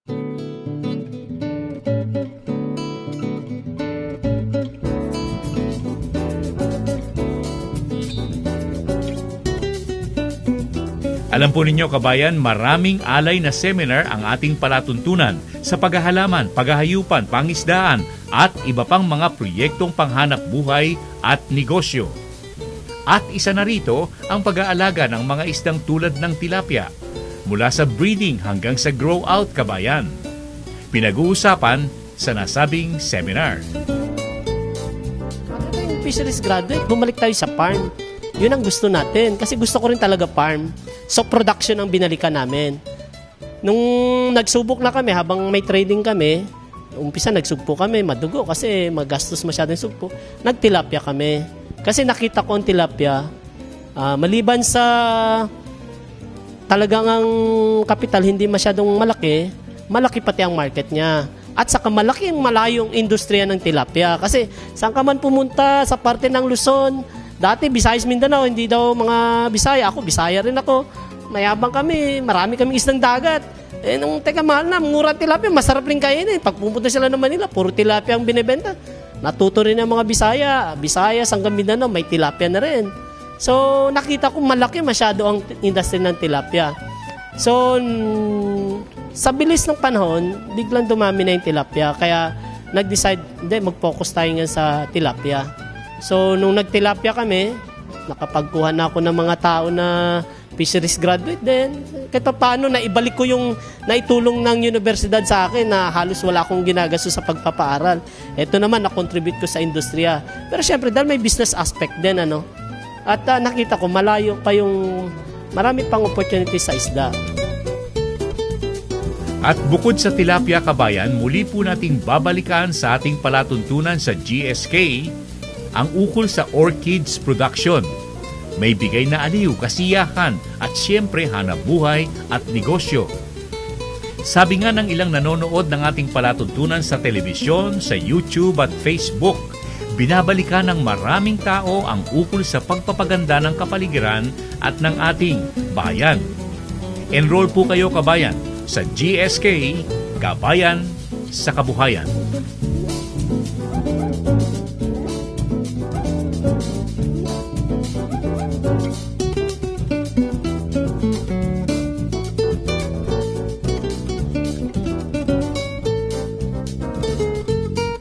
Alam po ninyo kabayan, maraming alay na seminar ang ating palatuntunan sa paghahalaman, paghahayupan, pangisdaan at iba pang mga proyektong panghanap buhay at negosyo. At isa na rito ang pag-aalaga ng mga isdang tulad ng tilapia, mula sa breeding hanggang sa grow out kabayan. Pinag-uusapan sa nasabing seminar. Ako yung fisheries graduate, bumalik tayo sa farm. Yun ang gusto natin kasi gusto ko rin talaga farm. So production ang binalikan namin. Nung nagsubok na kami, habang may trading kami, umpisa nagsugpo kami, madugo kasi magastos masyadong sugpo. Nagtilapia kami. Kasi nakita ko ang tilapia, maliban sa talagang ang kapital hindi masyadong malaki, malaki pati ang market niya. At saka malaking malayong industriya ng tilapia. Kasi saan ka man pumunta sa parte ng Luzon, dati Visayas Mindanao, hindi daw mga Bisaya. Ako, Bisaya rin ako. Mayabang kami, marami kaming isdang dagat. Eh, nung teka mahal na, mura tilapia, masarap rin kainin. Pag pumunta sila ng Manila, puro tilapia ang binibenta. Natuto rin ang mga Bisaya hanggang Mindanao, may tilapia na rin. So, nakita ko malaki masyado ang industry ng tilapia. So, sa bilis ng panahon, biglang dumami na yung tilapia. Kaya, nag-decide, hindi, mag-focus tayo nga sa tilapia. So, nung nagtilapia kami, nakapagkuha na ako ng mga tao na fisheries graduate din. Kahit paano, naibalik ko yung naitulong ng universidad sa akin na halos wala akong ginagasto sa pagpapaaral. Ito naman, na-contribute ko sa industriya. Pero syempre, dahil may business aspect din, ano? At nakita ko, malayo pa yung marami pang opportunity sa isda. At bukod sa tilapia kabayan, muli po nating babalikan sa ating palatuntunan sa GSK ang ukol sa orchids production. May bigay na aliw, kasiyahan at siyempre hanap buhay at negosyo. Sabi nga ng ilang nanonood ng ating palatuntunan sa telebisyon, sa YouTube at Facebook, binabalikan ng maraming tao ang ukol sa pagpapaganda ng kapaligiran at ng ating bayan. Enroll po kayo kabayan sa GSK, Kabayan sa Kabuhayan.